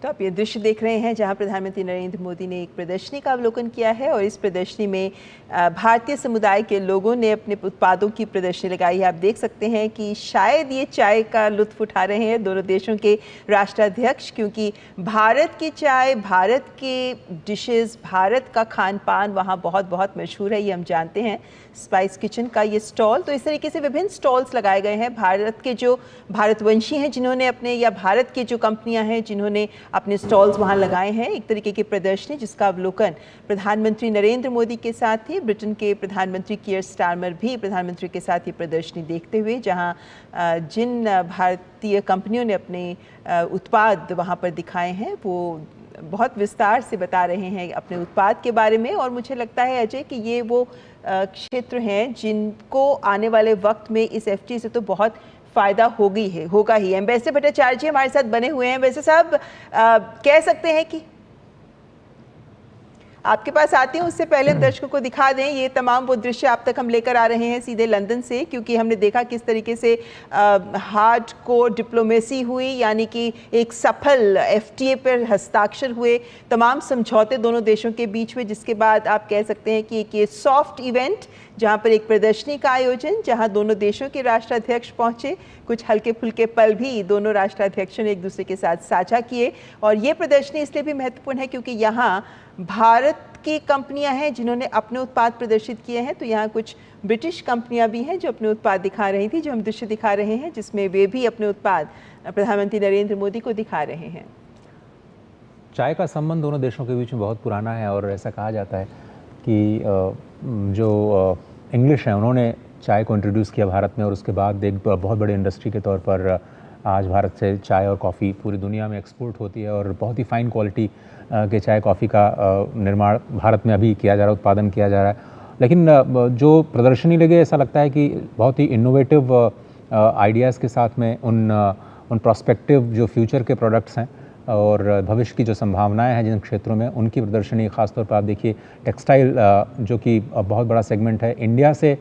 तो आप ये दृश्य देख रहे हैं जहां प्रधानमंत्री नरेंद्र मोदी ने एक प्रदर्शनी का अवलोकन किया है और इस प्रदर्शनी में भारतीय समुदाय के लोगों ने अपने उत्पादों की प्रदर्शनी लगाई है। आप देख सकते हैं कि शायद ये चाय का लुत्फ उठा रहे हैं दोनों देशों के राष्ट्राध्यक्ष, क्योंकि भारत की चाय, भारत के डिशेस, भारत का खान पान वहाँ बहुत बहुत मशहूर है, ये हम जानते हैं। स्पाइस किचन का ये स्टॉल, तो इस तरीके से विभिन्न स्टॉल्स लगाए गए हैं। भारत के जो भारतवंशी हैं जिन्होंने अपने, या भारत के जो कंपनियां हैं जिन्होंने अपने स्टॉल्स वहां लगाए हैं, एक तरीके की प्रदर्शनी जिसका अवलोकन प्रधानमंत्री नरेंद्र मोदी के साथ ही ब्रिटेन के प्रधानमंत्री कियर स्टारमर भी प्रधानमंत्री के साथ ये प्रदर्शनी देखते हुए, जहां जिन भारतीय कंपनियों ने अपने उत्पाद वहां पर दिखाए हैं वो बहुत विस्तार से बता रहे हैं अपने उत्पाद के बारे में। और मुझे लगता है अजय कि ये वो क्षेत्र हैं जिनको आने वाले वक्त में इस एफटीए से तो बहुत फ़ायदा होगा ही। एम्बेसडर भट्टाचार्य जी हमारे साथ बने हुए हैं। वैसे साहब कह सकते हैं कि आपके पास आते हैं उससे पहले दर्शकों को दिखा दें ये तमाम वो दृश्य आप तक हम लेकर आ रहे हैं सीधे लंदन से, क्योंकि हमने देखा किस तरीके से हार्ड कोर डिप्लोमेसी हुई, यानी कि एक सफल एफटीए पर हस्ताक्षर हुए, तमाम समझौते दोनों देशों के बीच हुए, जिसके बाद आप कह सकते हैं कि एक ये सॉफ्ट इवेंट जहां पर एक प्रदर्शनी का आयोजन, जहां दोनों देशों के राष्ट्राध्यक्ष पहुंचे, कुछ हल्के फुल्के पल भी दोनों राष्ट्राध्यक्षों ने एक दूसरे के साथ साझा किए। और ये प्रदर्शनी इसलिए भी महत्वपूर्ण है क्योंकि यहाँ भारत की कंपनियां हैं जिन्होंने अपने उत्पाद प्रदर्शित किए हैं, तो यहाँ कुछ ब्रिटिश कंपनियां भी हैं जो अपने उत्पाद दिखा रही थी, जो हम दृश्य दिखा रहे हैं जिसमें वे भी अपने उत्पाद प्रधानमंत्री नरेंद्र मोदी को दिखा रहे हैं। चाय का संबंध दोनों देशों के बीच में बहुत पुराना है और ऐसा कहा जाता है कि जो इंग्लिश हैं उन्होंने चाय को इंट्रोड्यूस किया भारत में और उसके बाद एक बहुत बड़ी इंडस्ट्री के तौर पर आज भारत से चाय और कॉफ़ी पूरी दुनिया में एक्सपोर्ट होती है और बहुत ही फाइन क्वालिटी के चाय कॉफ़ी का निर्माण भारत में अभी किया जा रहा है, उत्पादन किया जा रहा है। लेकिन जो प्रदर्शनी लगे ऐसा लगता है कि बहुत ही इनोवेटिव आइडियाज़ के साथ में उन प्रोस्पेक्टिव जो फ्यूचर के प्रोडक्ट्स हैं और भविष्य की जो संभावनाएं हैं जिन क्षेत्रों में, उनकी प्रदर्शनी खासतौर पर आप देखिए टेक्सटाइल जो कि बहुत बड़ा सेगमेंट है। इंडिया से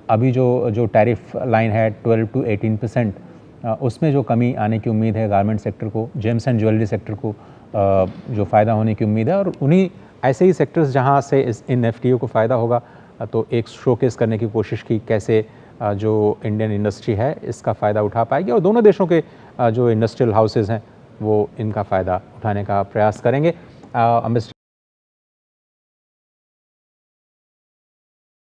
अभी जो टैरिफ लाइन है 12 to 18%, उसमें जो कमी आने की उम्मीद है गारमेंट सेक्टर को, जेम्स एंड ज्वेलरी सेक्टर को जो फ़ायदा होने की उम्मीद है। और उन्हीं ऐसे ही सेक्टर्स जहां से इन एफटीओ को फ़ायदा होगा, तो एक शोकेस करने की कोशिश की कैसे जो इंडियन इंडस्ट्री है इसका फ़ायदा उठा पाएगी और दोनों देशों के जो इंडस्ट्रियल हाउसेज़ हैं वो इनका फ़ायदा उठाने का प्रयास करेंगे। मिस्टर